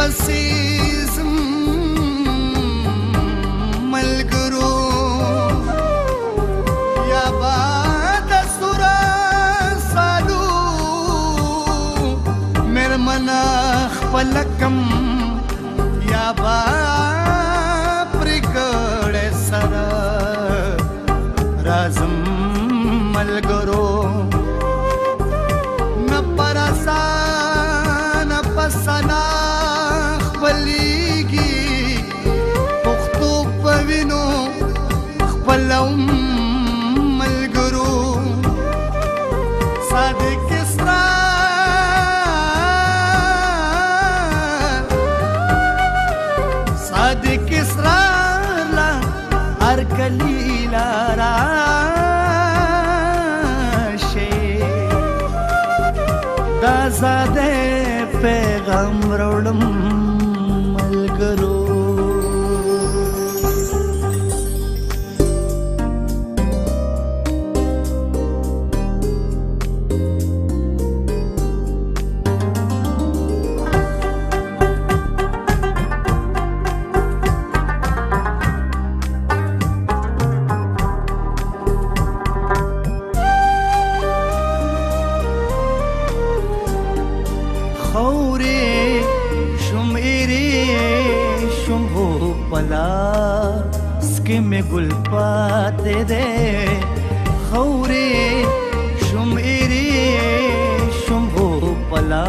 پسیز ملګرو یا باد سورا سالو مرمنا خپلکم یا با پرګړ سره رازم ملګرو نه پرسا نه پسنا خپلېږي پښتو په وینو خپلوم ملګرو صادق اسرار لا هر کلی لارا دا زاده پیغام روړم ملګرو سکے میں گل پاتے دے خورے شم ایرے شمبھو پلا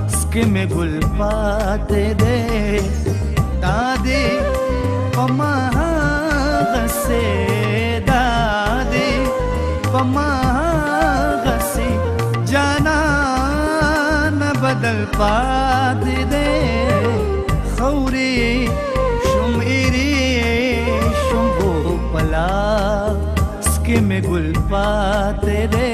سکے میں گل پاتے دے دادے پما غسے دادے پما غسے جانا نہ بدل پاتے دے خورے سکے میں گل پاتے دے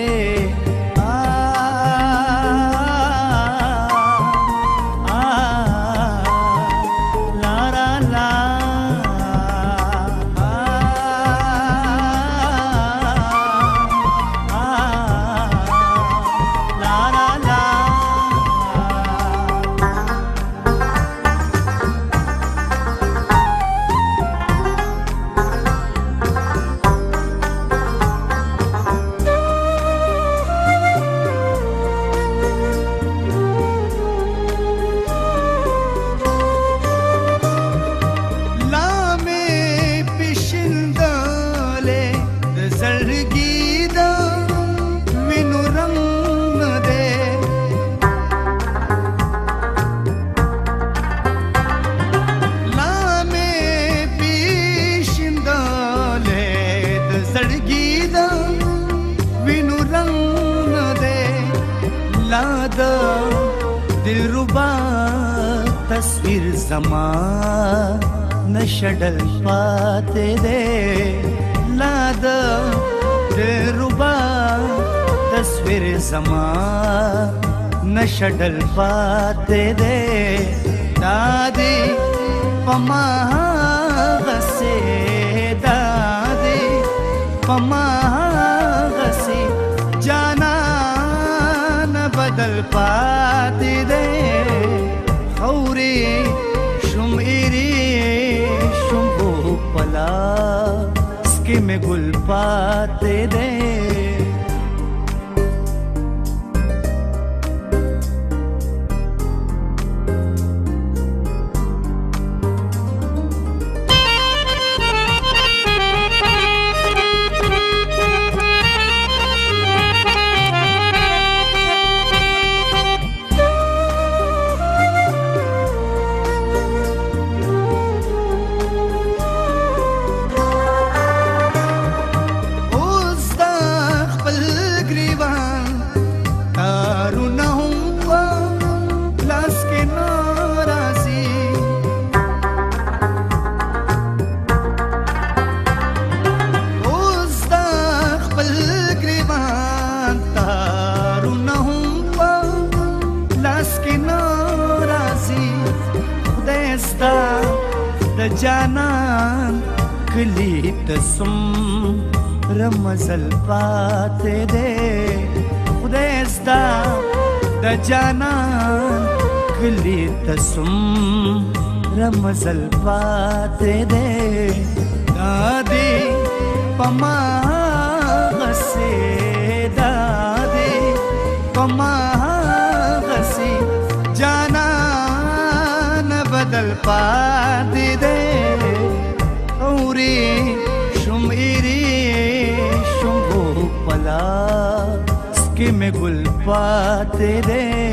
दिलरुबा तस्वीर ज़मान नशडल पाते दे लाद दिलरुबा तस्वीर ज़मान नशडल पाते दे दादी पमा गसे दादी पमा गसे जाना बदल पाते दे खौरे शुम एरे शुम्भो पला सके में गुल पाते दे जानान कली तसम रमजल पाते दे खुदेस्ता द जानान کلی تسم رمزل پاتې دې دادی پما غسه دادی پما غسی جانا نه بدل پاتې دې اوري شمېری شمو پلا سکه میں گل پاتې دې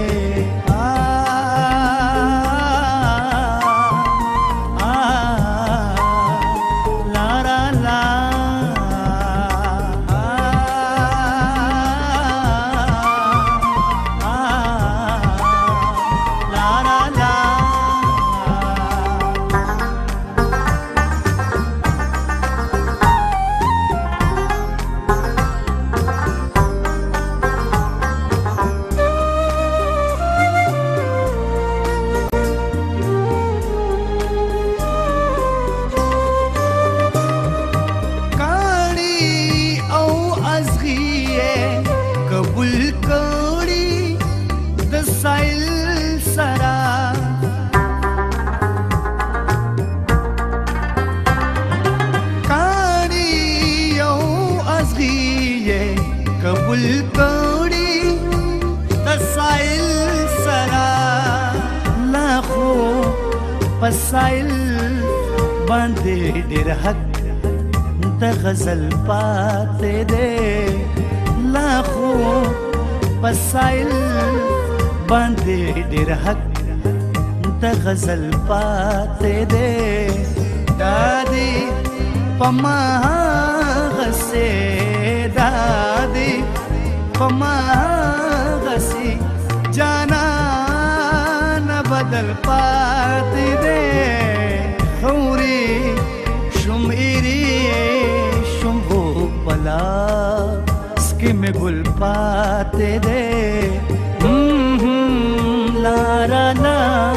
قبول کړي د سایل سرا لاخو پسایل باندې ډېر حق د غزل پاتې دې لاخو پسایل باندې ډېر حق د غزل پاتې دې دادی پما غسه دادی پما غسی جانا نه بدل پاتې دې خوري شمېری شمو پلا سکه میں گل پاتې دې لارا لا